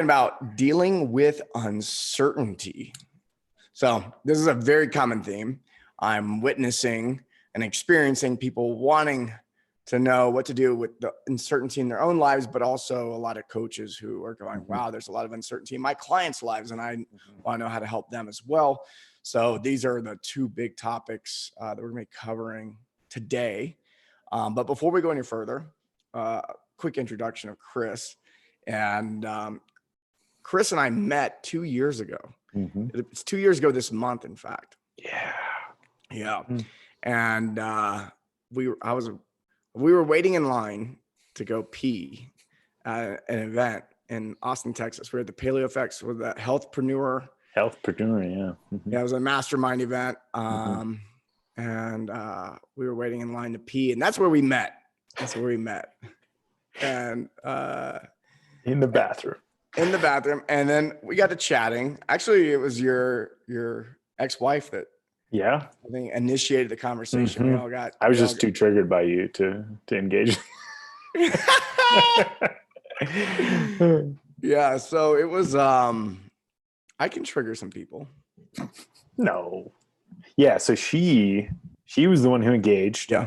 about dealing with uncertainty. So this is a very common theme. I'm witnessing and experiencing people wanting to know what to do with the uncertainty in their own lives, but also a lot of coaches who are going, wow, there's a lot of uncertainty in my clients' lives, and I want to know how to help them as well. So these are the two big topics that we're going to be covering today. But before we go any further, quick introduction of Chris. And Chris and I met 2 years ago. It's 2 years ago this month, in fact. Yeah. And we were waiting in line to go pee at an event in Austin, Texas. We were at the Paleo Effects with that healthpreneur, yeah. Yeah, it was a mastermind event. And we were waiting in line to pee, and that's where we met. And in the bathroom. And then we got to chatting. Actually, it was your ex-wife that I think initiated the conversation. I was just too triggered by you to engage. Yeah, so it was I can trigger some people. No. Yeah, so she was the one who engaged. Yeah.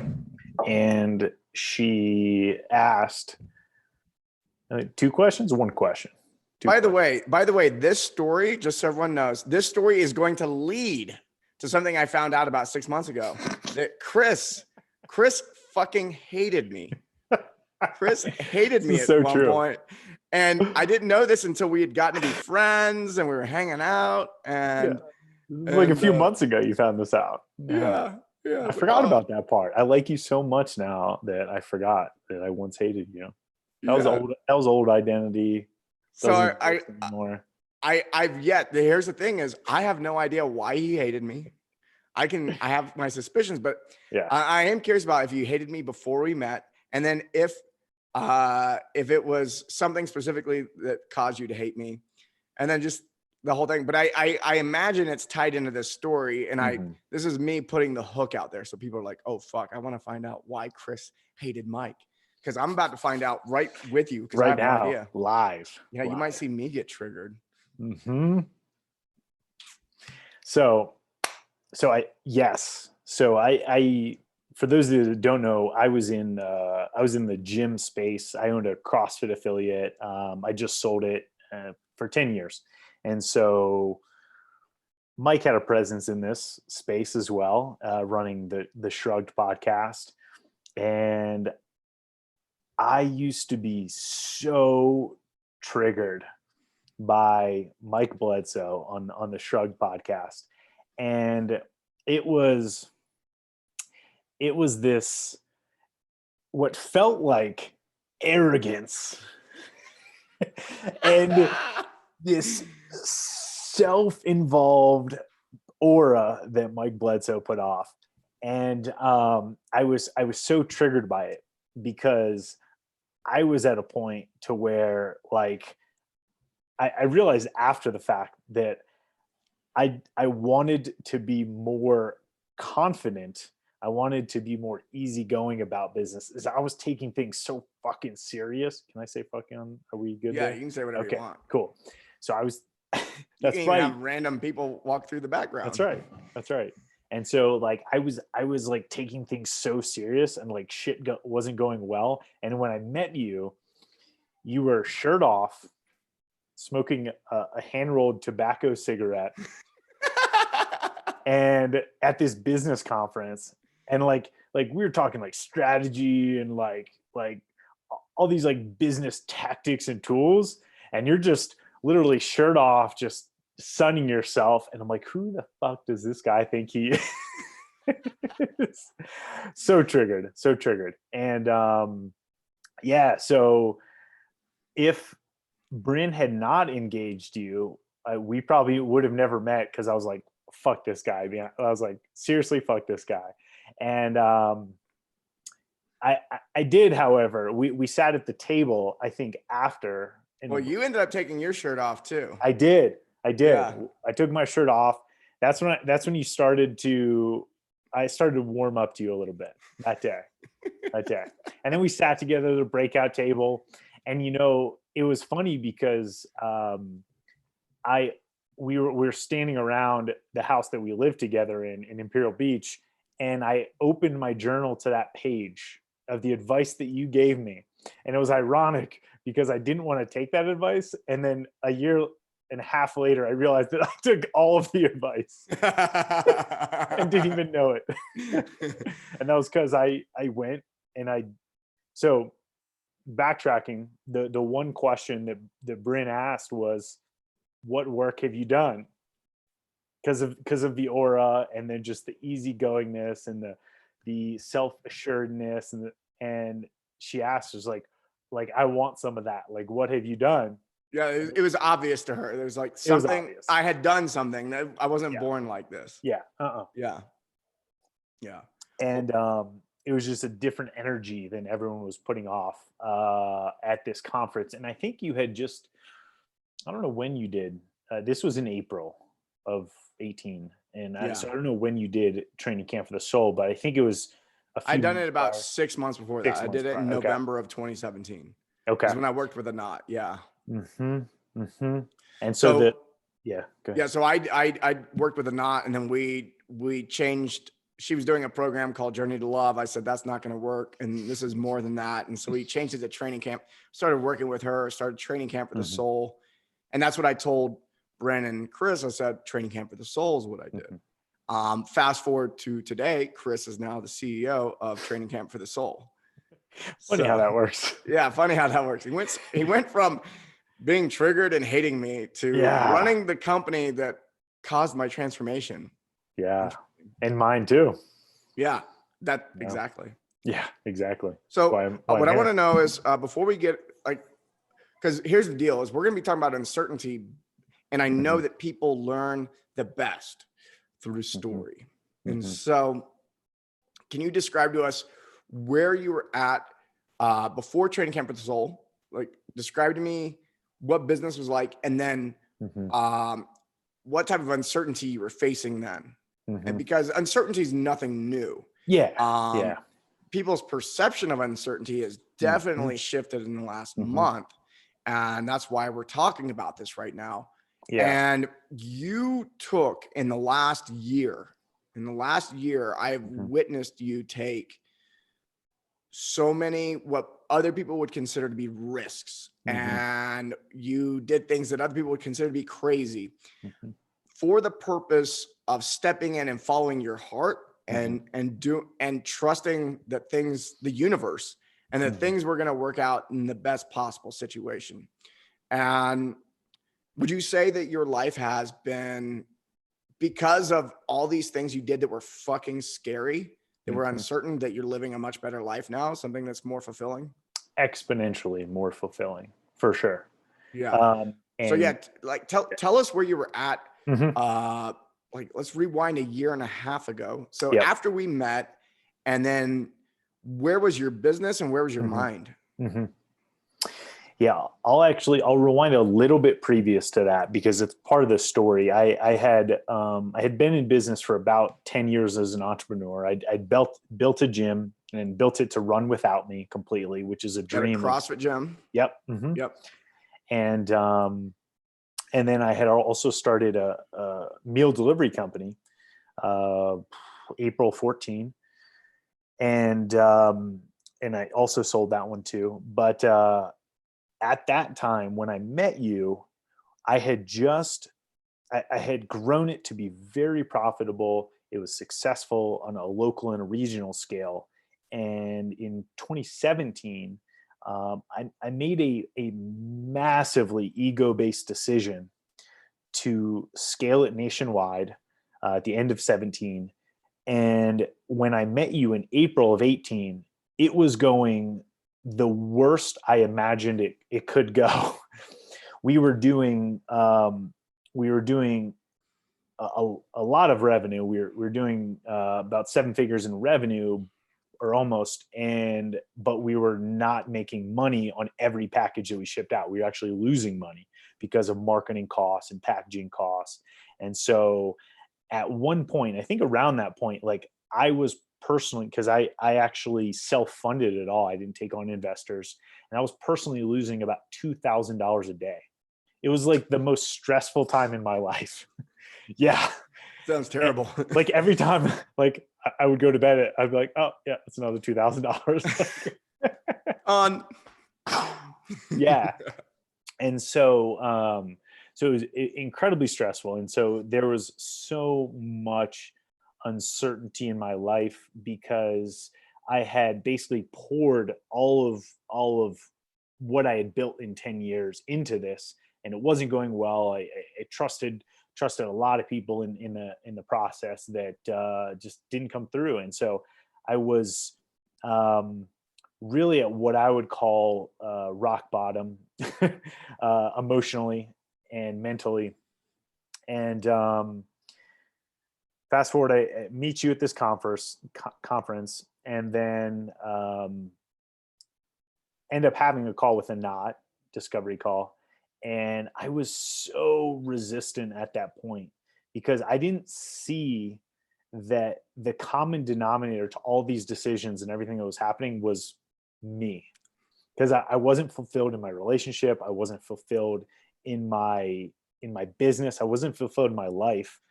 And she asked 2 questions, 1 question. By the way, this story, just so everyone knows, this story is going to lead to something I found out about 6 months ago. That Chris fucking hated me. Chris hated me at one point. And I didn't know this until we had gotten to be friends and we were hanging out. And like a few months ago, you found this out. Yeah. I forgot about that part. I like you so much now that I forgot that I once hated you. That was old identity. So here's the thing is I have no idea why he hated me. I have my suspicions, but I am curious about if you hated me before we met. And then if it was something specifically that caused you to hate me, and then just the whole thing. But I imagine it's tied into this story, and this is me putting the hook out there. So people are like, oh, fuck, I want to find out why Chris hated Mike. Because I'm about to find out right with you. Right now, no idea. Live. Yeah, you might see me get triggered. So I for those that don't know, I was in the gym space. I owned a CrossFit affiliate. I just sold it for 10 years. And so Mike had a presence in this space as well, running the Shrugged podcast. And I used to be so triggered by Mike Bledsoe on the Shrugged podcast. And it was this, what felt like arrogance and this self-involved aura that Mike Bledsoe put off. And I was so triggered by it because I was at a point to where like I realized after the fact that I wanted to be more confident. I wanted to be more easygoing about business. I was taking things so fucking serious. Can I say fucking? Are we good? Yeah, there? You can say whatever you want. Cool. So I was. That's right. Have random people walk through the background. That's right. And so like I was like taking things so serious and like shit wasn't going well. And when I met you, you were shirt off, smoking a hand-rolled tobacco cigarette, and at this business conference, and like we were talking like strategy and like all these like business tactics and tools, and you're just literally shirt off, just sunning yourself. And I'm like, who the fuck does this guy think he is? So triggered. And so if Bryn had not engaged you, we probably would have never met, because I was like, fuck this guy. I was like, seriously, fuck this guy. And I did, however, we sat at the table, I think after. Well, you ended up taking your shirt off too. I did. Yeah. I took my shirt off. That's when I started to warm up to you a little bit that day. And then we sat together at the breakout table, and it was funny because I we were standing around the house that we lived together in Imperial Beach, and I opened my journal to that page of the advice that you gave me. And it was ironic because I didn't want to take that advice. And then a year and a half later, I realized that I took all of the advice and didn't even know it. And that was because I went and so backtracking, the one question that Bryn asked was, what work have you done? Because of the aura, and then just the easygoingness and the self-assuredness, and she asked, was like I want some of that. Like, what have you done? Yeah, it was obvious to her. There was like It was something obvious. I had done something that I wasn't Yeah. born like this. Yeah. Yeah. Yeah. And it was just a different energy than everyone was putting off at this conference. And I think you had just, I don't know when you did. This was in April of 18, and Yeah. so I don't know when you did training camp for the soul, but I think it was a few. I'd done it months about prior. 6 months before 6 that. I months did it in prior. Okay. November of 2017. Okay. Is when I worked with a knot. Yeah. And so So yeah. Go ahead. yeah, so I worked with a knot, and then we changed. She was doing a program called Journey to Love. I said, that's not going to work, and this is more than that. And so we changed it to training camp, started working with her, started training camp for the soul. And that's what I told Bren and Chris. I said, training camp for the soul is what I did. Fast forward to today, Chris is now the CEO of Training Camp for the Soul. Funny how that works. Yeah, funny how that works. He went from being triggered and hating me to running the company that caused my transformation. Yeah. And mine too. Yeah, exactly. Yeah, exactly. So what I want to know is before we get because here's the deal is we're going to be talking about uncertainty. And I know that people learn the best through story. And so can you describe to us where you were at before Training Camp for the Soul? Like, describe to me what business was like, and then what type of uncertainty you were facing then. And because uncertainty is nothing new. Yeah. People's perception of uncertainty has definitely shifted in the last month. And that's why we're talking about this right now. Yeah. And you took in the last year, I've witnessed you take so many, what other people would consider to be risks. And you did things that other people would consider to be crazy for the purpose of stepping in and following your heart and trusting that the universe and that things were going to work out in the best possible situation. And would you say that your life has been, because of all these things you did that were fucking scary, that were uncertain, that you're living a much better life now, something that's more fulfilling? Exponentially more fulfilling, for sure. Yeah. So yeah, tell us where you were at. Let's rewind a year and a half ago. So after we met, and then where was your business and where was your mind? Yeah, I'll rewind a little bit previous to that because it's part of the story. I had been in business for about 10 years as an entrepreneur. I'd built a gym and built it to run without me completely, which is a dream. At a CrossFit gym. Yep. Yep. And then I had also started a meal delivery company, April 14. And I also sold that one too. But at that time when I met you, I had grown it to be very profitable. It was successful on a local and a regional scale. And in 2017, I made a massively ego-based decision to scale it nationwide at the end of 17. And when I met you in April of 18, it was going the worst I imagined it could go. We were doing a lot of revenue. We're doing about 7 figures in revenue, or almost, but we were not making money on every package that we shipped out. We were actually losing money because of marketing costs and packaging costs. And so at one point, I think around that point, like I was personally, because I actually self-funded it all. I didn't take on investors, and I was personally losing about $2,000 a day. It was like the most stressful time in my life. Yeah. Sounds terrible. And, like every time, like I would go to bed, I'd be like, oh yeah, it's another $2,000. On. Yeah. And so, so it was incredibly stressful. And so there was so much uncertainty in my life because I had basically poured all of what I had built in 10 years into this, and it wasn't going well. I trusted a lot of people in the process that just didn't come through. And so I was really at what I would call rock bottom, emotionally and mentally. And fast forward, I meet you at this conference, and then end up having a call with a knot discovery call. And I was so resistant at that point because I didn't see that the common denominator to all these decisions and everything that was happening was me. Because I wasn't fulfilled in my relationship. I wasn't fulfilled in my business. I wasn't fulfilled in my life,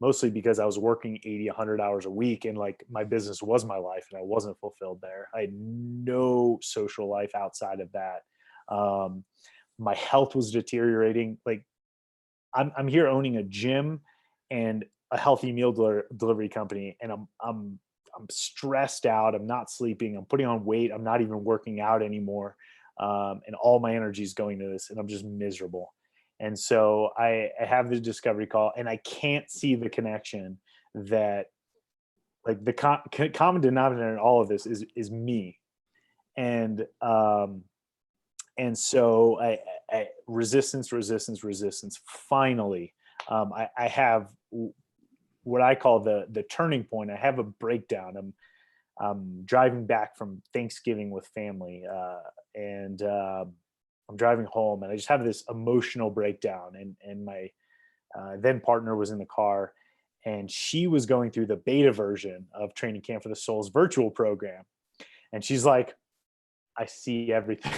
mostly because I was working 80, 100 hours a week, and like my business was my life, and I wasn't fulfilled there. I had no social life outside of that. My health was deteriorating. Like I'm here owning a gym and a healthy meal delivery company, and I'm stressed out. I'm not sleeping. I'm putting on weight. I'm not even working out anymore. And all my energy is going to this, and I'm just miserable. And so I have the discovery call, and I can't see the connection that like the common denominator in all of this is me. And so I resistance. Finally, I have what I call the turning point. I have a breakdown. I'm driving back from Thanksgiving with family, and I'm driving home, and I just have this emotional breakdown. And my then partner was in the car, and she was going through the beta version of Training Camp for the Soul's virtual program, and she's like, "I see everything."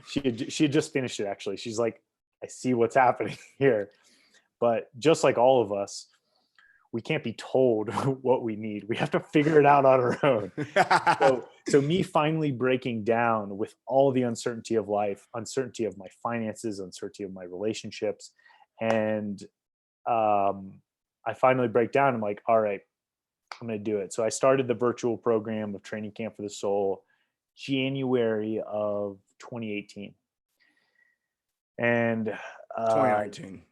she had just finished it, actually. She's like, "I see what's happening here," but just like all of us, we can't be told what we need. We have to figure it out on our own. So me finally breaking down with all the uncertainty of life, uncertainty of my finances, uncertainty of my relationships. And I finally break down. I'm like, all right, I'm going to do it. So I started the virtual program of Training Camp for the Soul, January of 2018. And 2019.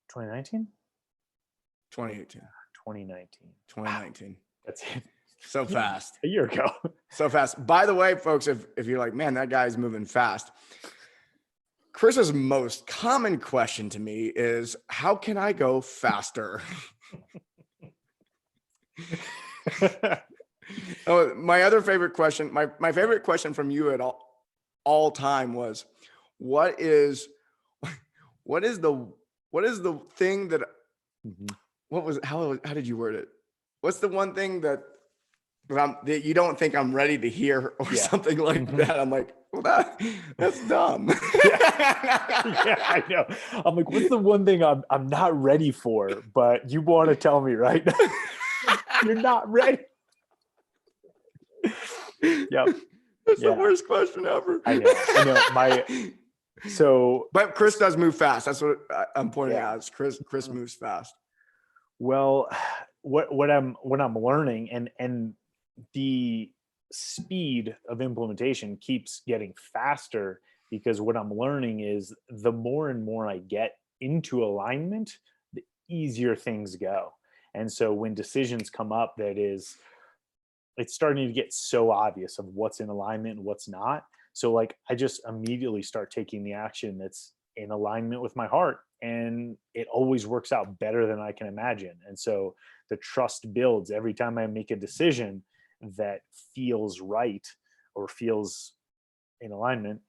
2019? 2018. 2019. 2019. Wow, that's it. So fast. A year ago. So fast. By the way, folks, if you're like, man, that guy's moving fast. Chris's most common question to me is, how can I go faster? Oh, my other favorite question, my favorite question from you at all time was, what is the thing that, how did you word it? What's the one thing that you don't think I'm ready to hear, or something like that? I'm like, well, that's dumb. Yeah, I know. I'm like, what's the one thing I'm not ready for, but you want to tell me, right? You're not ready. Yep. That's the worst question ever. I know. But Chris does move fast. That's what I'm pointing out. Is Chris moves fast. Well, what I'm learning, and the speed of implementation keeps getting faster, because what I'm learning is the more and more I get into alignment, the easier things go. And so when decisions come up, it's starting to get so obvious of what's in alignment and what's not. So like, I just immediately start taking the action that's in alignment with my heart, and it always works out better than I can imagine. And so the trust builds every time I make a decision that feels right or feels in alignment.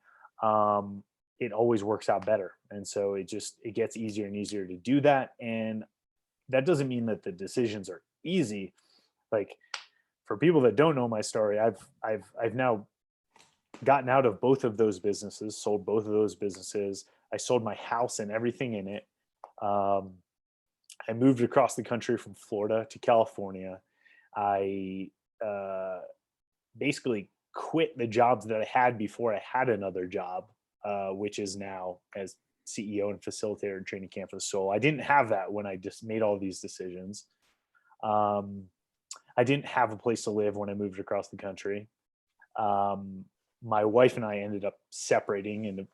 It always works out better. And so it gets easier and easier to do that. And that doesn't mean that the decisions are easy. Like, for people that don't know my story, I've now gotten out of both of those businesses, sold both of those businesses. I sold my house and everything in it. I moved across the country from Florida to California. I basically quit the jobs that I had before I had another job, which is now as CEO and facilitator and training camp for the soul. I didn't have that when I just made all these decisions. I didn't have a place to live when I moved across the country. My wife and I ended up separating and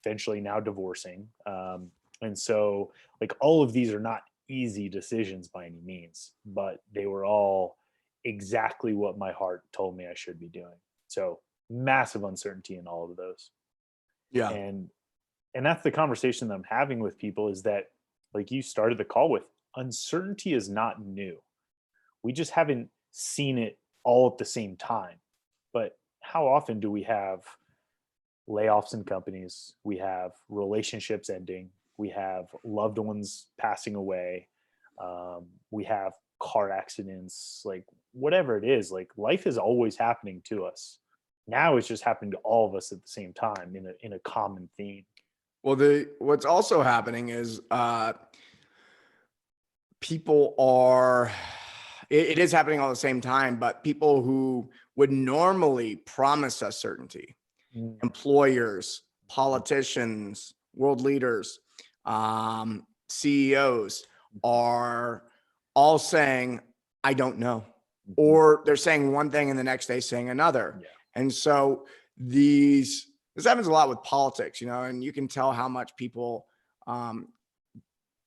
eventually now divorcing. And so like all of these are not easy decisions by any means, but they were all exactly what my heart told me I should be doing. So massive uncertainty in all of those. Yeah. And that's the conversation that I'm having with people, is that, like you started the call with, uncertainty is not new. We just haven't seen it all at the same time. But how often do we have layoffs in companies? We have relationships ending. We have loved ones passing away. We have car accidents, like whatever it is, like life is always happening to us. Now it's just happening to all of us at the same time in a common theme. Well, what's also happening is people are, it is happening all at the same time, but people who would normally promise us certainty, employers, politicians, world leaders, CEOs, are all saying, I don't know. Or they're saying one thing and the next day saying another. Yeah. And so this happens a lot with politics, and you can tell how much people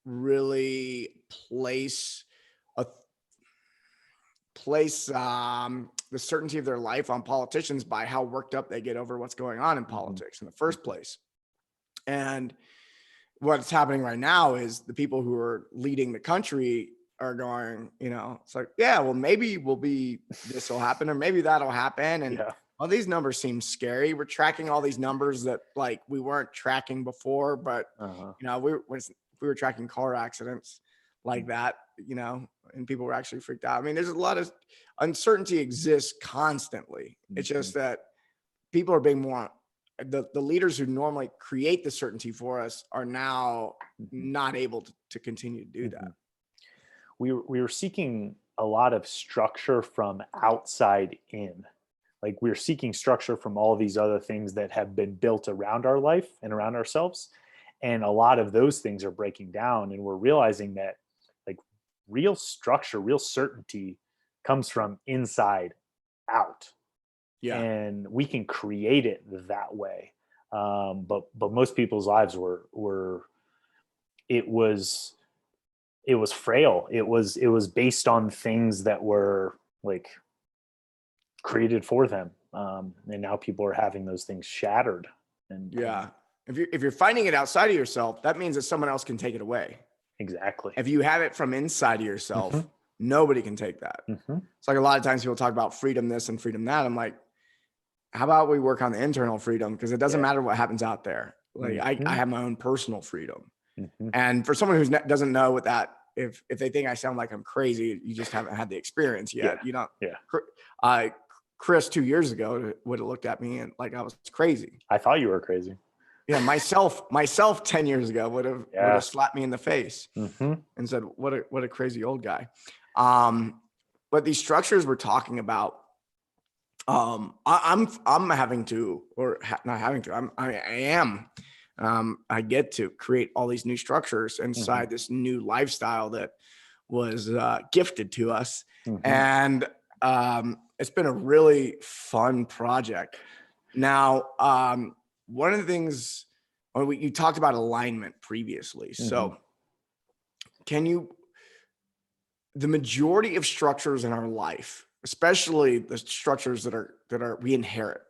really place the certainty of their life on politicians by how worked up they get over what's going on in politics in the first place. And what's happening right now is the people who are leading the country are going, it's like, yeah, well, maybe this will happen, or maybe that'll happen. And all these numbers seem scary. We're tracking all these numbers that like we weren't tracking before, but we were tracking car accidents like that, and people were actually freaked out. I mean, there's a lot of uncertainty exists constantly. It's just that people are being more, the leaders who normally create the certainty for us are now not able to continue to do that. We were seeking a lot of structure from outside in. Like we're seeking structure from all these other things that have been built around our life and around ourselves. And a lot of those things are breaking down, and we're realizing that like real structure, real certainty comes from inside out. Yeah. And we can create it that way. But most people's lives it was frail. It was based on things that were like created for them. And now people are having those things shattered. And if you're finding it outside of yourself, that means that someone else can take it away. Exactly. If you have it from inside of yourself, nobody can take that. It's like a lot of times people talk about freedom this and freedom that. I'm like, how about we work on the internal freedom? Because it doesn't matter what happens out there. Like I have my own personal freedom. And for someone who doesn't know what that, if they think I sound like I'm crazy, you just haven't had the experience yet. You don't. Chris 2 years ago would have looked at me and like I was crazy. I thought you were crazy. Yeah, myself 10 years ago would have slapped me in the face and said, "What a crazy old guy." But these structures we're talking about, I'm having to, or not having to. I get to create all these new structures inside this new lifestyle that was gifted to us, and it's been a really fun project. Now, one of the things you talked about alignment previously. So the majority of structures in our life, especially the structures that are we inherit.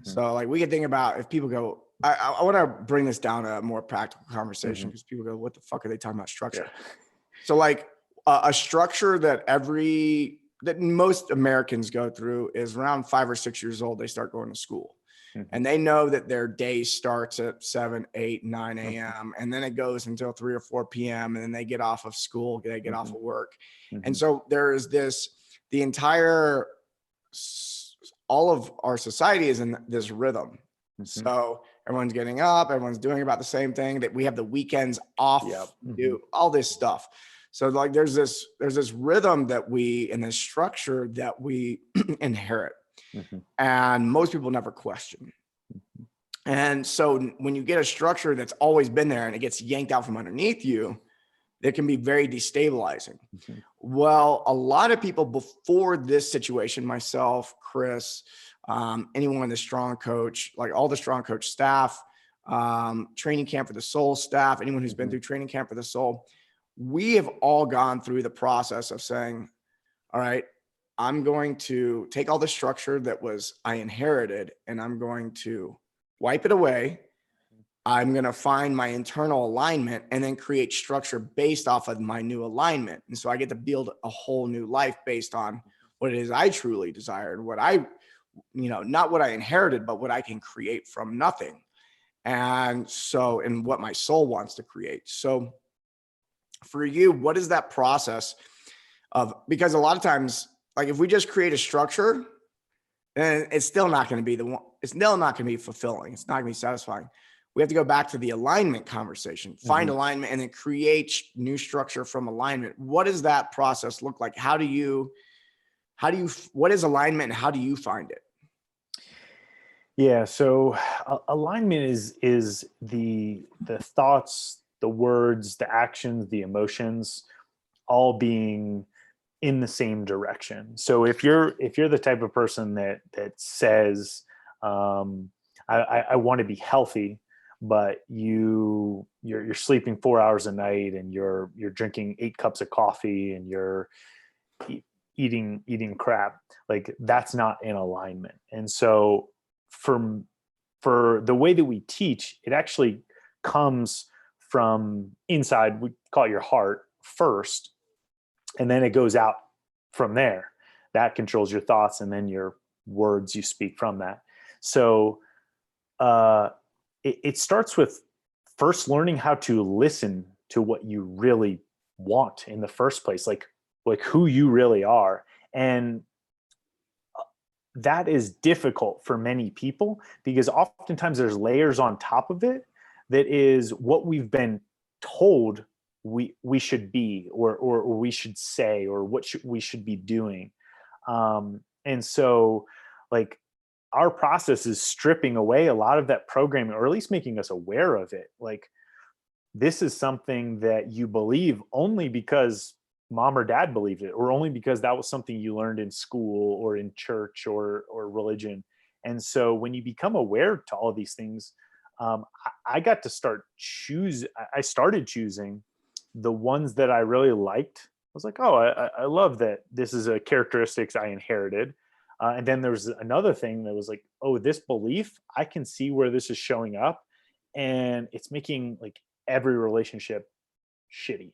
So like we can think about, if people go, I want to bring this down to a more practical conversation, because people go, what the fuck are they talking about structure? So like a structure that most Americans go through is around 5 or 6 years old. They start going to school. And they know that their day starts at 7, 8, 9 a.m. And then it goes until 3 or 4 p.m. And then they get off of school, they get off of work. And so there is the entire all of our society is in this rhythm. Mhm. So everyone's getting up, everyone's doing about the same thing, that we have the weekends off, Yep. do all this stuff. So like there's this rhythm that we, and this structure that we inherit, Mhm. and most people never question. And so when you get a structure that's always been there and it gets yanked out from underneath you, that can be very destabilizing. Mhm. Well, a lot of people before this situation, myself, Chris, anyone in the Strong Coach, like all the Strong Coach staff, Training Camp for the Soul staff, anyone who's been Mhm. through Training Camp for the Soul, we have all gone through the process of saying, all right, I'm going to take all the structure that I inherited, and I'm going to wipe it away. I'm going to find my internal alignment and then create structure based off of my new alignment. And so I get to build a whole new life based on what it is I truly desire, and what I, not what I inherited, but what I can create from nothing. And so, and what my soul wants to create. So for you, what is that process of, because a lot of times, like if we just create a structure, then it's still not going to be the one, it's still not going to be fulfilling. It's not going to be satisfying. We have to go back to the alignment conversation, find Mhm. alignment, and then create new structure from alignment. What does that process look like? What is alignment and how do you find it? Yeah. So alignment is the thoughts, the words, the actions, the emotions, all being in the same direction. So if you're the type of person that says, I want to be healthy, but you're sleeping 4 hours a night, and you're drinking 8 cups of coffee, and you're e- eating crap, like that's not in alignment. And so for for the way that we teach, it actually comes from inside. We call it your heart first, and then it goes out from there. That controls your thoughts, and then your words you speak from that. So uh, it starts with first learning how to listen to what you really want in the first place, like who you really are. And that is difficult for many people because oftentimes there's layers on top of it that is what we've been told we should be, or we should say, or we should be doing. And so like our process is stripping away a lot of that programming, or at least making us aware of it. Like this is something that you believe only because mom or dad believed it, or only because that was something you learned in school or in church or religion. And so when you become aware to all of these things, I got to I started choosing the ones that I really liked. I was like, oh, I love that this is a characteristics I inherited. And then there was another thing that was like, oh, this belief, I can see where this is showing up, and it's making like every relationship shitty.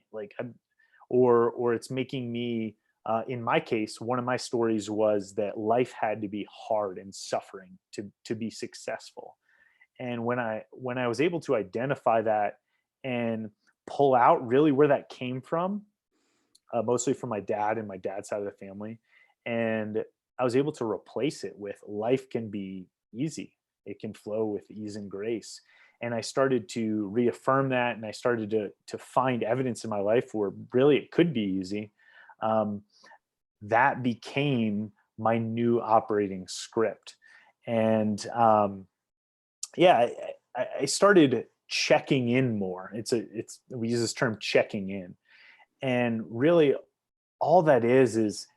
Or it's making me. In my case, one of my stories was that life had to be hard and suffering to be successful. And when I was able to identify that and pull out really where that came from, mostly from my dad and my dad's side of the family. And I was able to replace it with life can be easy. It can flow with ease and grace. And I started to reaffirm that, and I started to find evidence in my life where really it could be easy. Um, that became my new operating script. And yeah, I started checking in more. We use this term checking in, and really all that is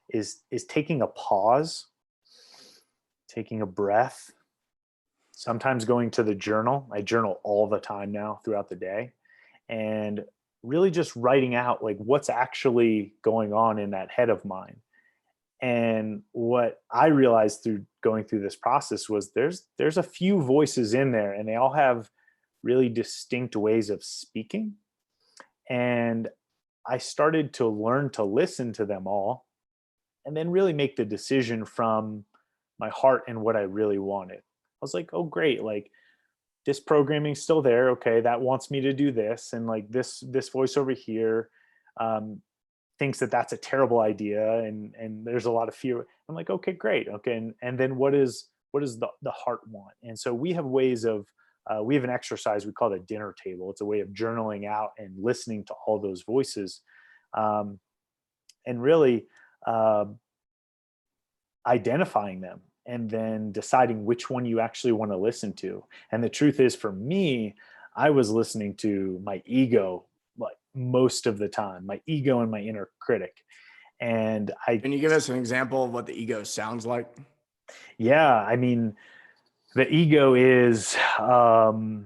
taking a pause, taking a breath, sometimes going to the journal. I journal all the time now throughout the day, and really just writing out like what's actually going on in that head of mine. And what I realized through going through this process was there's a few voices in there, and they all have really distinct ways of speaking. And I started to learn to listen to them all, and then really make the decision from my heart and what I really wanted. I was like, oh great, like this programming's still there. Okay, that wants me to do this, and like this voice over here, um, thinks that that's a terrible idea, and there's a lot of fear. I'm like, okay, great, okay, and then what does the heart want? And so we have ways of we have an exercise we call it a dinner table. It's a way of journaling out and listening to all those voices, um, and really uh, identifying them, and then deciding which one you actually want to listen to. And the truth is, for me, I was listening to my ego like most of the time, my ego and my inner critic. And Can you give us an example of what the ego sounds like? yeah, I mean, the ego is, and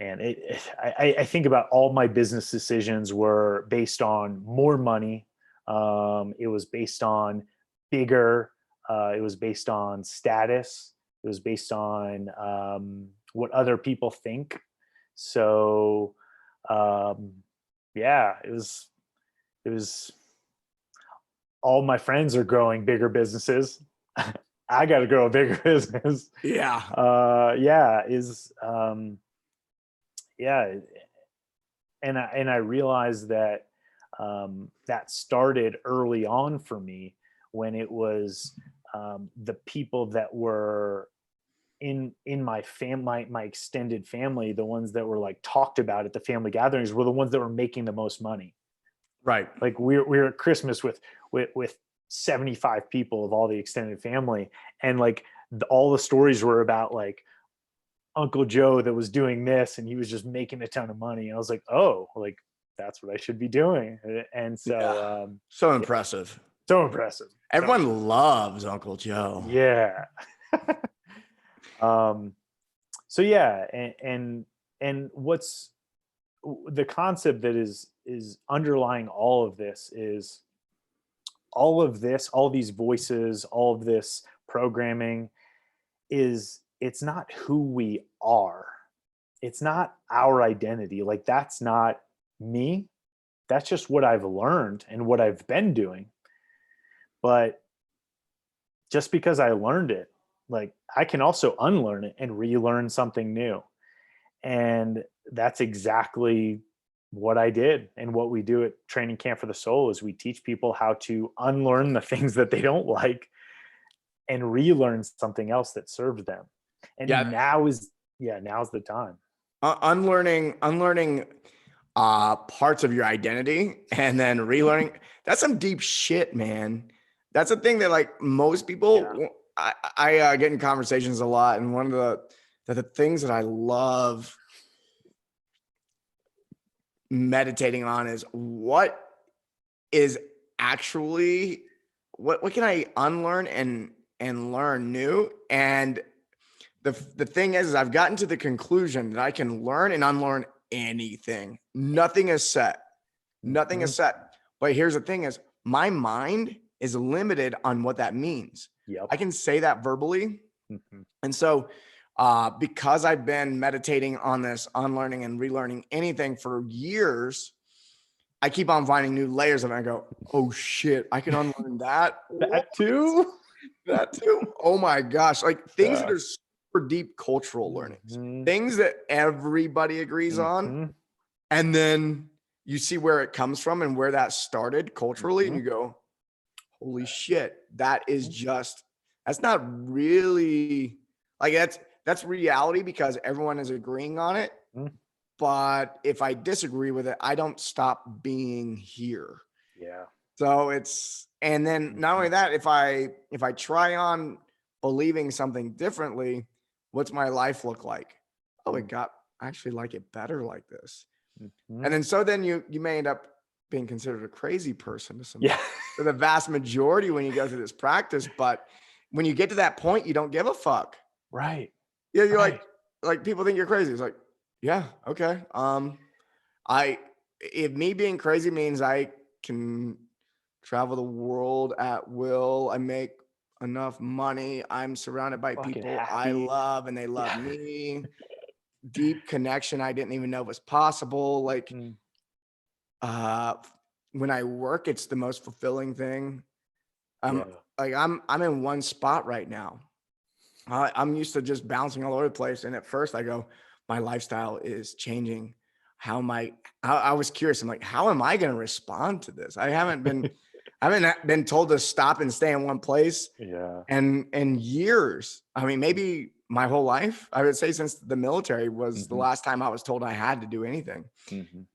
I think about all my business decisions were based on more money. It was based on bigger. It was based on status. It was based on what other people think. So, um, yeah, it was. All my friends are growing bigger businesses. I got to grow a bigger business. Yeah. Yeah, is yeah, and I realized that that started early on for me, when it was the people that were in my my extended family, the ones that were like talked about at the family gatherings, were the ones that were making the most money. Right. Like we're at Christmas with 75 people of all the extended family, and like all the stories were about like Uncle Joe that was doing this, and he was just making a ton of money. And I was like, oh, like that's what I should be doing. And so, Yeah. So yeah, impressive. so impressive. Everyone loves Uncle Joe. Yeah. um, so yeah, and what's the concept that is underlying all of this is all these voices, all of this programming is, it's not who we are. It's not our identity. Like that's not me. That's just what I've learned and what I've been doing. But just because I learned it, like I can also unlearn it and relearn something new. And that's exactly what I did. And what we do at Training Camp for the Soul is we teach people how to unlearn the things that they don't like and relearn something else that serves them. Yeah. And now's the time. Unlearning parts of your identity and then relearning. That's some deep shit, man. That's a thing that like most people, Yeah. I get in conversations a lot. And one of the things that I love meditating on is what is actually, what can I unlearn and learn new? And the thing is I've gotten to the conclusion that I can learn and unlearn anything. Nothing is set. Nothing is set. But here's the thing is my mind is limited on what that means. Yep. I can say that verbally. Mhm. And so because I've been meditating on this unlearning and relearning anything for years, I keep on finding new layers of it. I go, oh shit, I can unlearn that. That too. That too. Oh my gosh. Like things that are super deep cultural learnings, things that everybody agrees on. And then you see where it comes from and where that started culturally. And you go, holy shit, that is just, that's not really like that's reality because everyone is agreeing on it. But if I disagree with it, I don't stop being here. Yeah. So it's, and then not only that, if I try on believing something differently, what's my life look like? Oh, it got, I actually like it better like this. And then, so then you may end up being considered a crazy person to some, to the vast majority when you go through this practice. But when you get to that point, you don't give a fuck. Right. Yeah. You're like people think you're crazy. It's like, yeah, okay. If me being crazy means I can travel the world at will, I make enough money, I'm surrounded by people I love and they love me, deep connection I didn't even know was possible. Like, when I work, it's the most fulfilling thing. Like I'm in one spot right now. I'm used to just bouncing all over the place. And at first I go, my lifestyle is changing. how am I was curious. I'm like, how am I going to respond to this? I haven't been told to stop and stay in one place Yeah. and years. I mean, maybe my whole life, I would say, since the military was the last time I was told I had to do anything.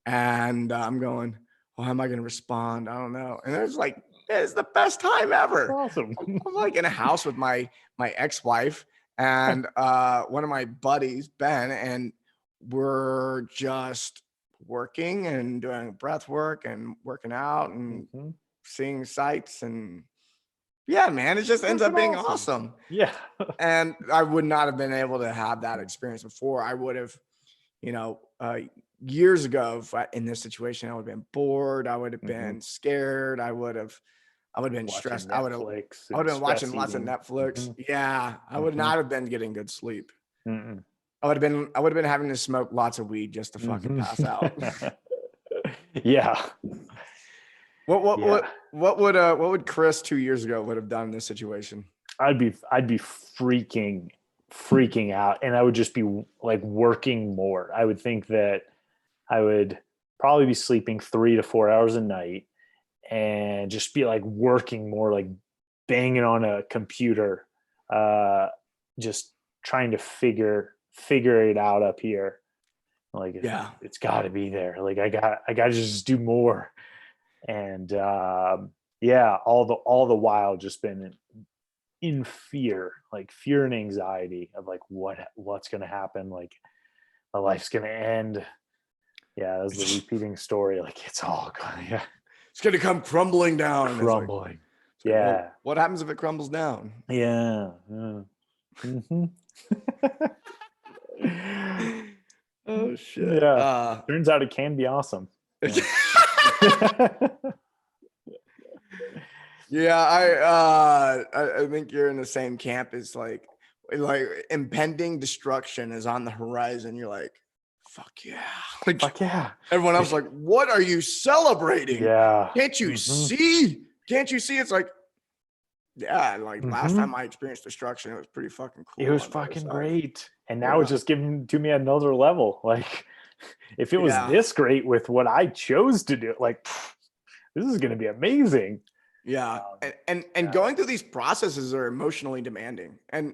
And I'm going, well, how am I going to respond? I don't know. And it's like, it's the best time ever. Awesome. I'm like in a house with my ex-wife and one of my buddies, Ben, and we're just working and doing breath work and working out and seeing sights. And yeah, man, it just ends up being awesome. Yeah. And I would not have been able to have that experience before. I would have, years ago, in this situation, I would have been bored. I would have been scared. I would have been stressed. I would have been watching lots of Netflix. Yeah. I would not have been getting good sleep. I would have been having to smoke lots of weed just to fucking pass out. Yeah. What would Chris 2 years ago would have done in this situation? I'd be freaking out, and I would just be like working more. I would think that I would probably be sleeping 3 to 4 hours a night and just be like working more, like banging on a computer, just trying to figure it out up here. Like, it's got to be there. Like I got to just do more. And all the while just been in fear, like fear and anxiety of like what's going to happen. Like my life's going to end. Yeah, that's the repeating story. Like it's all going. Yeah, it's going to come crumbling down. Crumbling. Well, what happens if it crumbles down? Yeah. Oh shit. Yeah. Turns out it can be awesome. Yeah, I think you're in the same camp as like impending destruction is on the horizon. You're like, fuck yeah. Like, fuck yeah. Everyone else is like, what are you celebrating? Yeah. Can't you see? Can't you see? It's like, yeah, like last time I experienced destruction, it was pretty fucking cool. It was fucking great. And now it's just giving to me another level. Like if it was this great with what I chose to do, like this is going to be amazing. Yeah. And going through these processes are emotionally demanding. And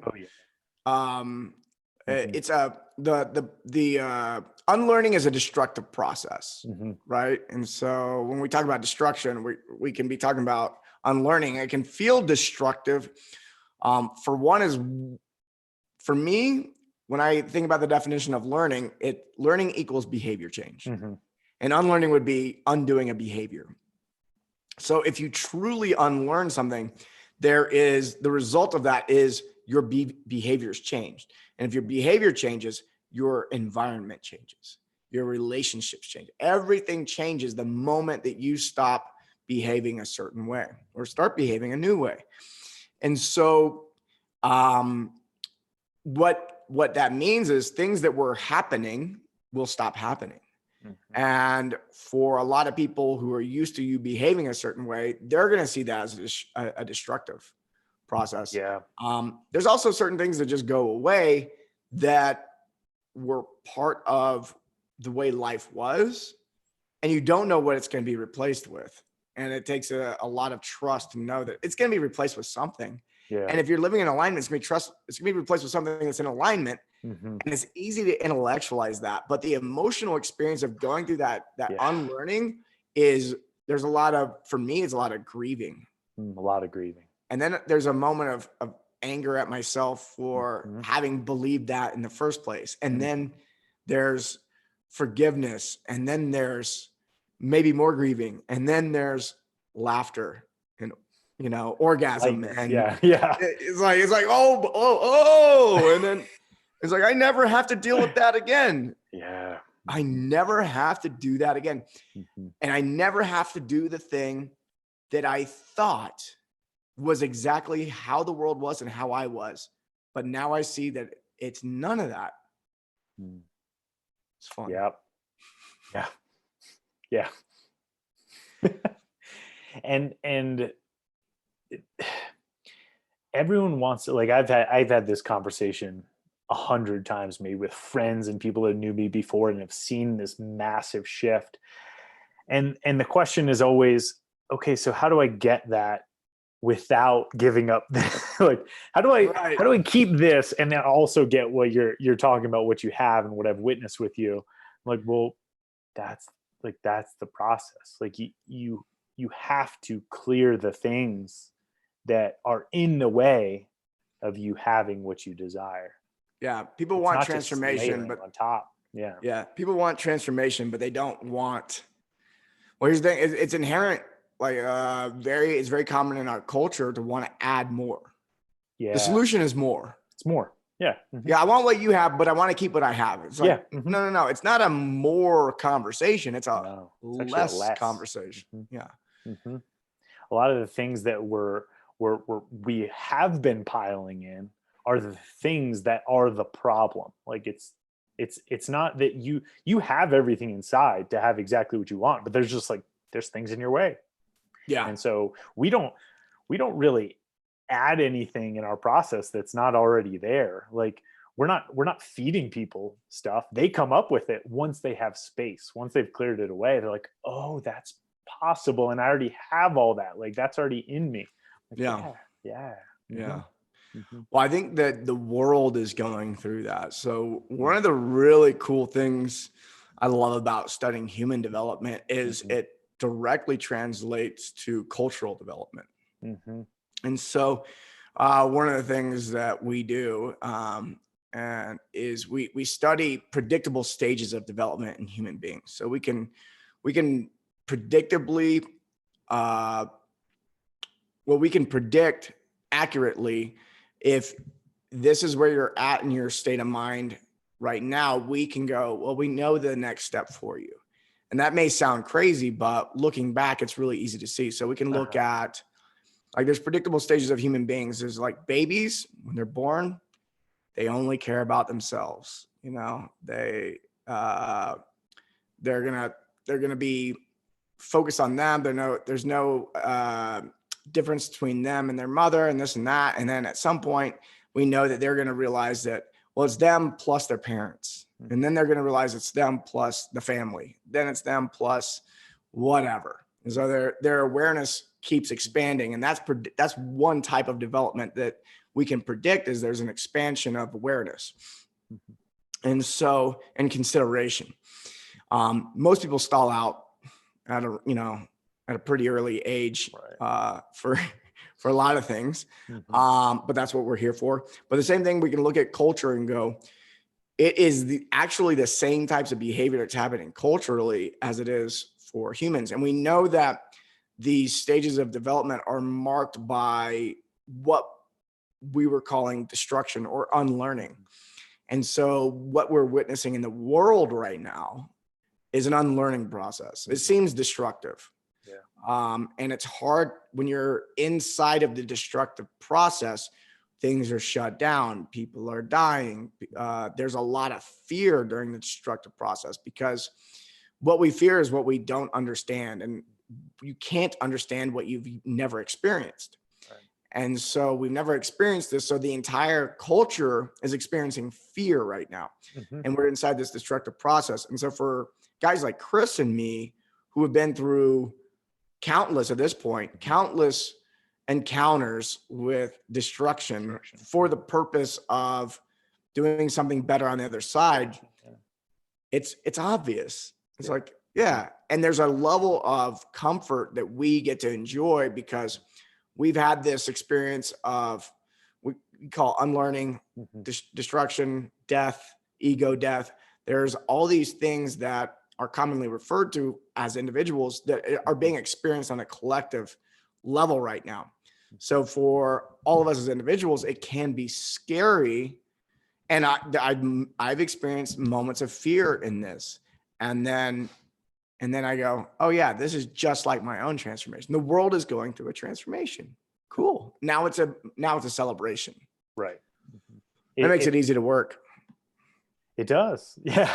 it's the unlearning is a destructive process, right? And so when we talk about destruction, we can be talking about unlearning. It can feel destructive. For me, when I think about the definition of learning equals behavior change. And unlearning would be undoing a behavior. So if you truly unlearn something, the result of that is your behaviors changed. And if your behavior changes, your environment changes, your relationships change. Everything changes the moment that you stop behaving a certain way or start behaving a new way. And so what that means is things that were happening will stop happening. And for a lot of people who are used to you behaving a certain way, they're going to see that as a destructive process. Yeah. There's also certain things that just go away that were part of the way life was, and you don't know what it's going to be replaced with. And it takes a lot of trust to know that it's going to be replaced with something. Yeah. And if you're living in alignment, it's going to be replaced with something that's in alignment. And it's easy to intellectualize that. But the emotional experience of going through that unlearning there's a lot of, for me, it's a lot of grieving. A lot of grieving. And then there's a moment of anger at myself for having believed that in the first place. And then there's forgiveness. And then there's maybe more grieving. And then there's laughter and, orgasm. And it's like, oh. And then it's like, I never have to deal with that again. Yeah. I never have to do that again. And I never have to do the thing that I thought was exactly how the world was and how I was. But now I see that it's none of that. It's fun. Yep. Yeah. and everyone wants to, like, I've had this conversation 100 times, maybe with friends and people that knew me before and have seen this massive shift. And the question is always, okay, so how do I get that without giving up? Like, how do Right. I keep this and then also get what you're talking about, what you have and what I've witnessed with you? I'm like, well, that's the process. Like you have to clear the things that are in the way of you having what you desire. Yeah. People It's want not just transformation, layering but on top. Yeah. yeah, people want transformation, but they don't want. Well, here's the thing: it's inherent. Like, it's very common in our culture to want to add more. The Yeah. solution is more. It's more. Yeah. Mm-hmm. Yeah, I want what you have, but I want to keep what I have. It's like, Yeah. Mm-hmm. no. It's not a more conversation. It's a No, it's actually a less less conversation. Mm-hmm. Yeah. Mm-hmm. A lot of the things that we have been piling in are the things that are the problem. Like it's not that you have everything inside to have exactly what you want, but there's things in your way. Yeah. And so we don't really add anything in our process that's not already there. Like we're not feeding people stuff. They come up with it once they have space. Once they've cleared it away, they're like, oh, that's possible, and I already have all that. Like that's already in me. Like, Yeah. yeah. Yeah. Mm-hmm. Well, I think that the world is going through that. So one of the really cool things I love about studying human development is it directly translates to cultural development. Mm-hmm. And so one of the things that we do and is we study predictable stages of development in human beings. So we can predictably we can predict accurately if this is where you're at in your state of mind right now. We can go, well, we know the next step for you. And that may sound crazy, but looking back, it's really easy to see. So we can look at, like, there's predictable stages of human beings. There's like babies, when they're born, they only care about themselves. You know, they're gonna be focused on them. There's no difference between them and their mother and this and that. And then at some point, we know that they're gonna realize that, well, it's them plus their parents. And then they're gonna realize it's them plus the family. Then it's them plus whatever. And so their awareness keeps expanding, and that's one type of development that we can predict, is there's an expansion of awareness. And so, in consideration, most people stall out at a pretty early age, for a lot of things, but that's what we're here for. But the same thing, we can look at culture and go, it is actually the same types of behavior that's happening culturally as it is for humans. And we know that these stages of development are marked by what we were calling destruction or unlearning. And so what we're witnessing in the world right now is an unlearning process. It seems destructive. And it's hard when you're inside of the destructive process. Things are shut down. People are dying. There's a lot of fear during the destructive process, because what we fear is what we don't understand. And you can't understand what you've never experienced. And so we've never experienced this. So the entire culture is experiencing fear right now. And we're inside this destructive process. And so for guys like Chris and me, who have been through countless encounters with destruction for the purpose of doing something better on the other side, it's obvious. It's like, yeah. And there's a level of comfort that we get to enjoy because we've had this experience of, we call unlearning, destruction, death, ego death. There's all these things that are commonly referred to as individuals that are being experienced on a collective level right now. So for all of us as individuals, it can be scary. And I've experienced moments of fear in this. And then I go, oh yeah, this is just like my own transformation. The world is going through a transformation. Cool. Now it's a celebration. Right. That makes it easy to work. It does. Yeah.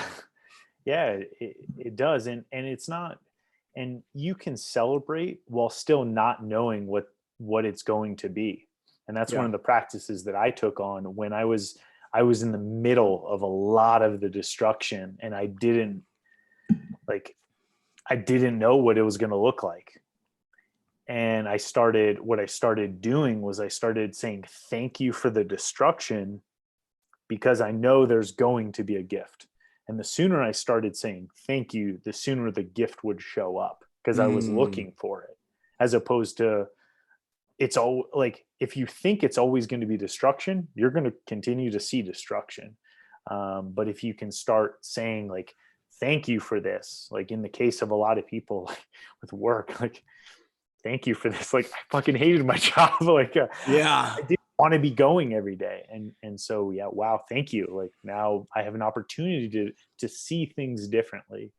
Yeah, it does. And it's not, and you can celebrate while still not knowing what it's going to be. And that's one of the practices that I took on when I was I was in the middle of a lot of the destruction, and I didn't know what it was going to look like. And what I started doing was I started saying thank you for the destruction, because I know there's going to be a gift. And the sooner I started saying thank you, the sooner the gift would show up, because I was looking for it, as opposed to, it's all like, if you think it's always going to be destruction, you're going to continue to see destruction. But if you can start saying like, thank you for this, like in the case of a lot of people like, with work, like, thank you for this. Like, I fucking hated my job. Like, Yeah. I didn't want to be going every day. And so, yeah, wow. Thank you. Like, now I have an opportunity to see things differently.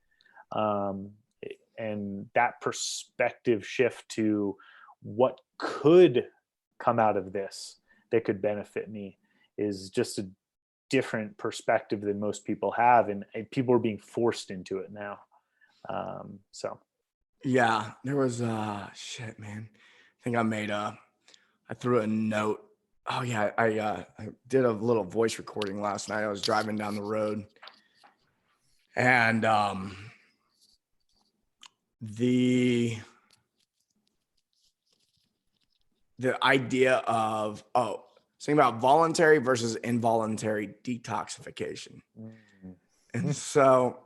And that perspective shift to what could come out of this that could benefit me is just a different perspective than most people have. And people are being forced into it now. So. Yeah, there was shit, man. I think I threw a note. Oh yeah, I did a little voice recording last night. I was driving down the road, and the idea of something about voluntary versus involuntary detoxification. And so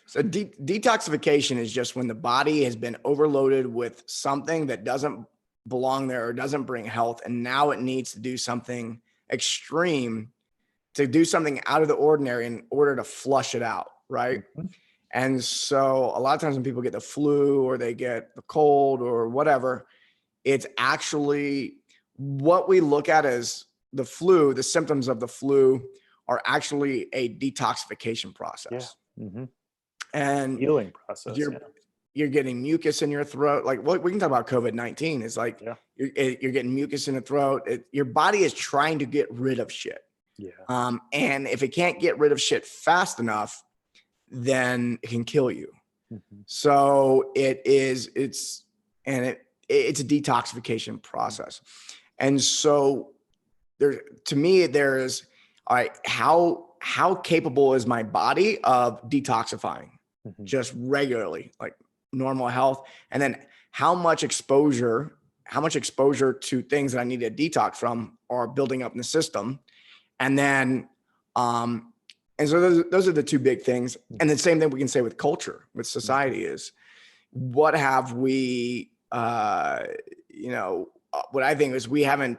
so detoxification is just when the body has been overloaded with something that doesn't belong there or doesn't bring health, and now it needs to do something extreme, to do something out of the ordinary in order to flush it out, right? And so a lot of times when people get the flu or they get the cold or whatever, it's actually what we look at as the flu, the symptoms of the flu are actually a detoxification process. Yeah. And healing process. You're getting mucus in your throat. Like, what we can talk about COVID-19 is like, you're getting mucus in the throat. Your body is trying to get rid of shit. Yeah. And if it can't get rid of shit fast enough, then it can kill you. So it's a detoxification process. And so to me, there's, all right, how capable is my body of detoxifying just regularly, like normal health? And then how much exposure to things that I need to detox from are building up in the system. And then, and so those are the two big things. And the same thing we can say with culture, with society, is what have we, what I think is we're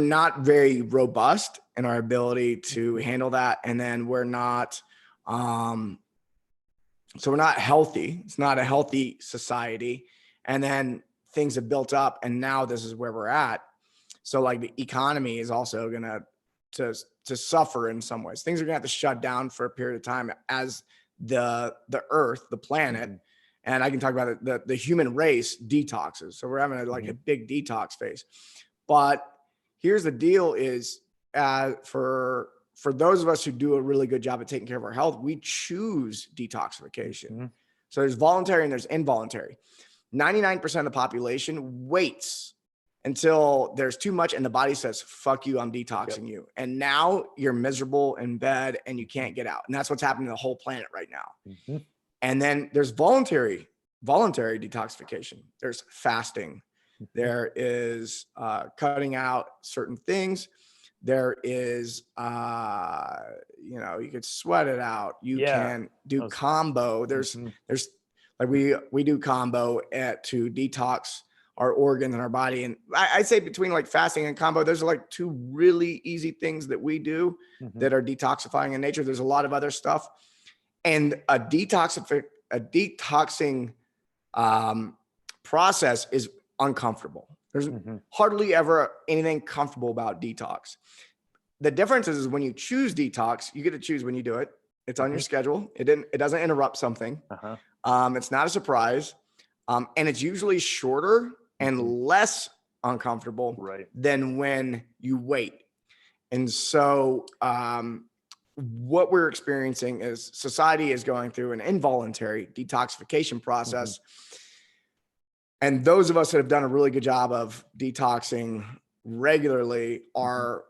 not very robust in our ability to handle that. And then we're not, so we're not healthy. It's not a healthy society. And then things have built up, and now this is where we're at. So like the economy is also going to suffer in some ways. Things are gonna have to shut down for a period of time as the earth, the planet, and I can talk about it, the human race detoxes. So we're having a big detox phase. But here's the deal: is for those of us who do a really good job at taking care of our health, we choose detoxification. So there's voluntary and there's involuntary. 99% of the population waits until there's too much and the body says, fuck you, I'm detoxing you. And now you're miserable in bed and you can't get out. And that's what's happening to the whole planet right now. And then there's voluntary detoxification. There's fasting. There is cutting out certain things. There is, you could sweat it out. You can do combo. There's like we do combo to detox our organs and our body. And I'd say between like fasting and combo, there's like two really easy things that we do that are detoxifying in nature. There's a lot of other stuff. And a detoxing process is uncomfortable. There's hardly ever anything comfortable about detox. The difference is when you choose detox, you get to choose when you do it. It's on your schedule. It doesn't interrupt something. It's not a surprise. And it's usually shorter and less uncomfortable than when you wait. And so what we're experiencing is society is going through an involuntary detoxification process. And those of us that have done a really good job of detoxing regularly are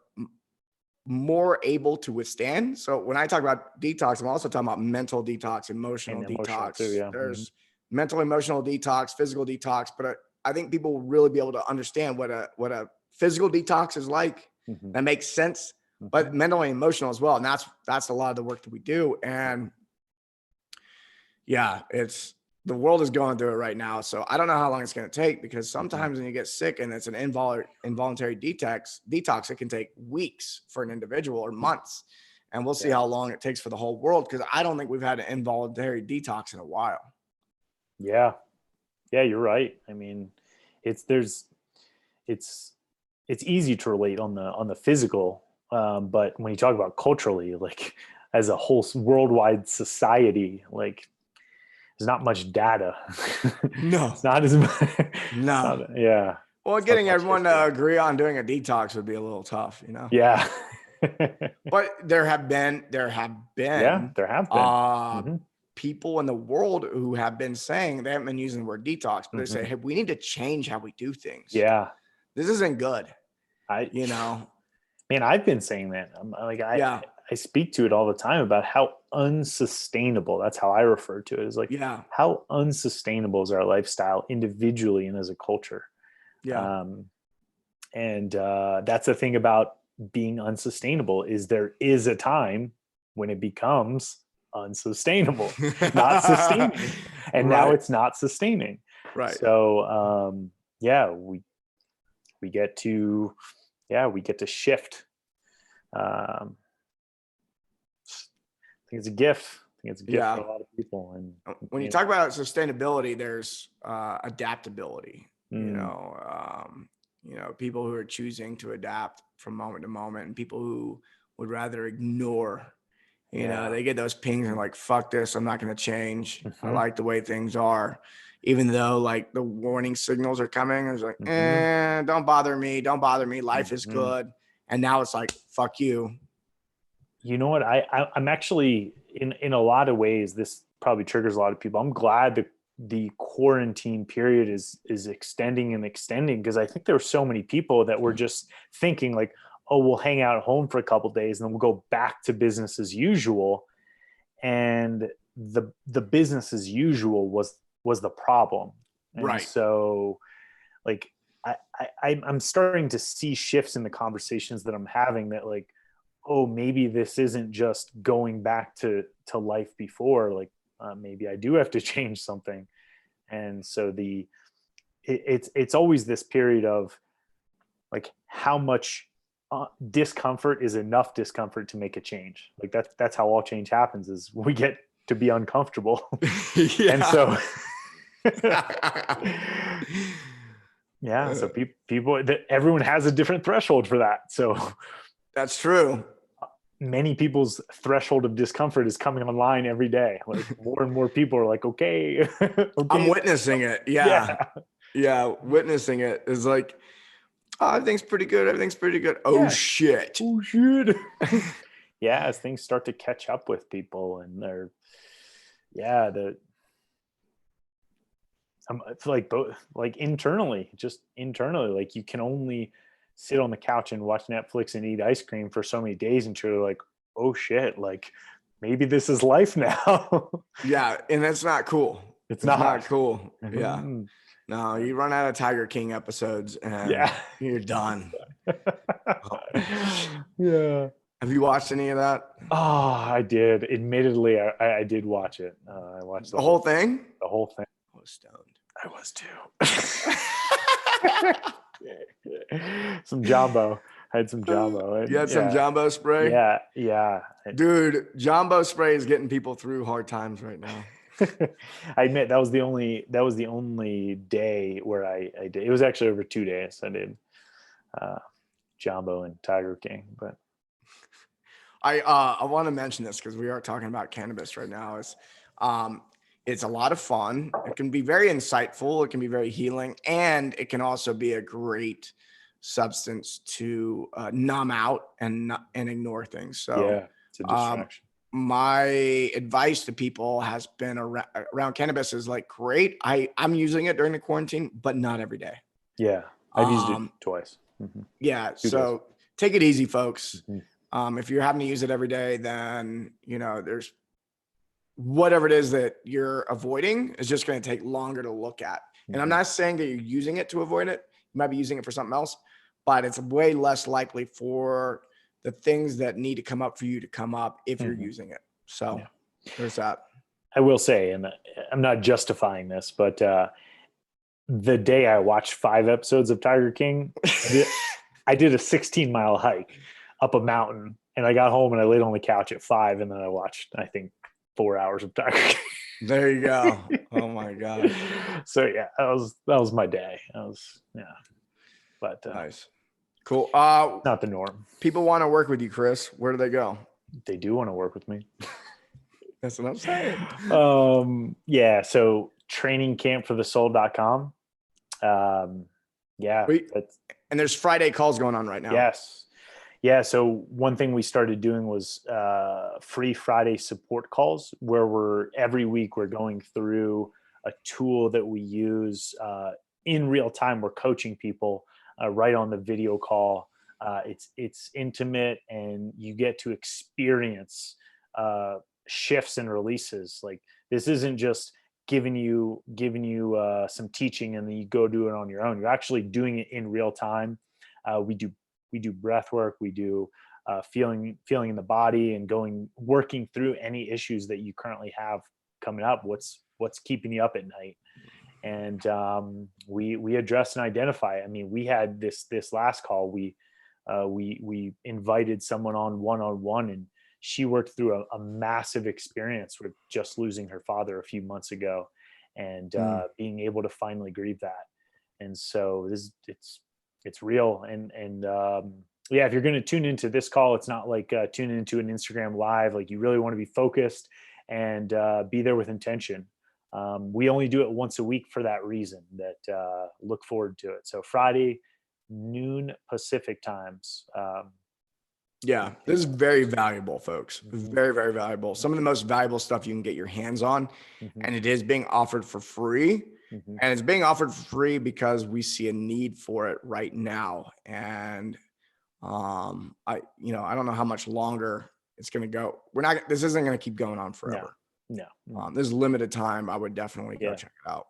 more able to withstand. So when I talk about detox, I'm also talking about mental detox, emotional And emotional detox. too, yeah. There's mental, emotional detox, physical detox, but I think people will really be able to understand what a physical detox is like. That makes sense, but mental and emotional as well. And that's a lot of the work that we do. And yeah, the world is going through it right now. So I don't know how long it's going to take, because sometimes when you get sick and it's an involuntary detox, it can take weeks for an individual or months. And we'll see how long it takes for the whole world, because I don't think we've had an involuntary detox in a while. Yeah. Yeah, you're right. I mean, it's easy to relate on the physical. But when you talk about culturally, like as a whole worldwide society, like there's not much data. No, it's not as much. No. Yeah. Well, getting everyone to agree on doing a detox would be a little tough, you know? Yeah. But there have been people in the world who have been saying, they haven't been using the word detox, but they say, hey, we need to change how we do things. Yeah. This isn't good. Man, I've been saying that. I speak to it all the time about how unsustainable, that's how I refer to it, is like, how unsustainable is our lifestyle individually and as a culture. Yeah. And that's the thing about being unsustainable, is there is a time when it becomes unsustainable, not sustaining. And now it's not sustaining. Right. So we get to shift. I think it's a gift. For a lot of people. And when you talk about sustainability, there's adaptability. People who are choosing to adapt from moment to moment, and people who would rather ignore. They get those pings and like, fuck this, I'm not going to change. I like the way things are, even though like the warning signals are coming. It's like, don't bother me. Life is good. And now it's like, fuck you. You know what? I'm actually in a lot of ways, this probably triggers a lot of people. I'm glad that the quarantine period is extending, because I think there were so many people that were just thinking like, oh, we'll hang out at home for a couple of days and then we'll go back to business as usual. And the business as usual was the problem. And right. So like I'm starting to see shifts in the conversations that I'm having, that like, oh, maybe this isn't just going back to life before, like maybe I do have to change something. And so it's always this period of like, how much discomfort is enough discomfort to make a change. Like that's how all change happens, is we get to be uncomfortable. And so so people, everyone has a different threshold for that. So that's true. Many people's threshold of discomfort is coming online every day. Like more and more people are like, okay. I'm witnessing it. Yeah. Witnessing it is like, oh, everything's pretty good. Oh shit. As things start to catch up with people, and they're it's like both, like internally, like you can only sit on the couch and watch Netflix and eat ice cream for so many days until you're like, oh shit, like maybe this is life now. Yeah, and that's not cool. It's not cool. Yeah. No, you run out of Tiger King episodes and you're done. Yeah. Have you watched any of that? Oh, I did. Admittedly, I did watch it. I watched the whole thing. The whole thing. I was stoned. I was too. Some Jumbo. I had some Jumbo. You had some Jumbo spray? Yeah. Dude, Jumbo spray is getting people through hard times right now. I admit that was the only day where I did. It was actually over 2 days. I did Jumbo and Tiger King, but I want to mention this because we are talking about cannabis right now. It's a lot of fun. It can be very insightful. It can be very healing, and it can also be a great substance to numb out and ignore things. So it's a distraction. my advice to people has been around cannabis is like, great. I'm using it during the quarantine, but not every day. Yeah. I've used it twice. Yeah. 2 days. So take it easy, folks. Mhm. If you're having to use it every day, then, there's whatever it is that you're avoiding is just going to take longer to look at. And I'm not saying that you're using it to avoid it. You might be using it for something else, but it's way less likely for the things that need to come up for you to come up if you're using it. So there's that. I will say, and I'm not justifying this, but the day I watched 5 episodes of Tiger King, I did a 16-mile hike up a mountain, and I got home and I laid on the couch at 5, and then I watched, I think, 4 hours of Tiger King. There you go. Oh my God. So yeah, that was my day. But nice. Cool. Not the norm. People want to work with you, Chris. Where do they go? They do want to work with me. That's what I'm saying. Yeah. So trainingcampforthesoul.com. Yeah. And there's Friday calls going on right now. Yes. Yeah. So one thing we started doing was free Friday support calls, where every week we're going through a tool that we use in real time. We're coaching people right on the video call. It's intimate, and you get to experience shifts and releases. Like, this isn't just giving you some teaching and then you go do it on your own. You're actually doing it in real time. We do breath work. We do feeling in the body and working through any issues that you currently have coming up. What's keeping you up at night? And we address and identify. I mean, we had this last call. We invited someone on one-on-one, and she worked through a massive experience with just losing her father a few months ago, and being able to finally grieve that. And so it's real. And yeah, if you're going to tune into this call, it's not like tuning into an Instagram live. Like, you really want to be focused and be there with intention. We only do it once a week for that reason. That look forward to it. So Friday, noon Pacific times. Yeah, this is very valuable, folks. Very, very valuable. Some of the most valuable stuff you can get your hands on, and it is being offered for free. And it's being offered for free because we see a need for it right now. And I don't know how much longer it's going to go. This isn't going to keep going on forever. No. This is limited time. I would definitely go check it out.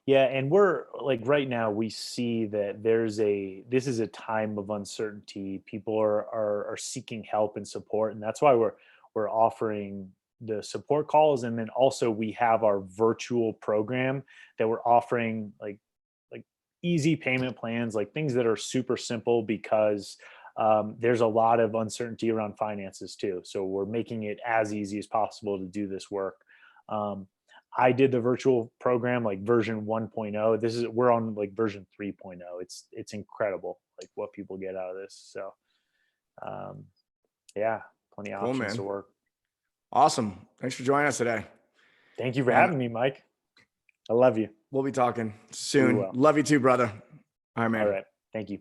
Yeah. And we're like, right now we see that this is a time of uncertainty. People are seeking help and support. And that's why we're offering the support calls. And then also we have our virtual program that we're offering, like easy payment plans, like things that are super simple, because there's a lot of uncertainty around finances too. So we're making it as easy as possible to do this work. I did the virtual program, like version 1.0. We're on like version 3.0. It's incredible, like what people get out of this. So yeah, plenty of options to work. Awesome. Thanks for joining us today. Thank you for having me, Mike. I love you. We'll be talking soon. Love you too, brother. All right, man. All right. Thank you.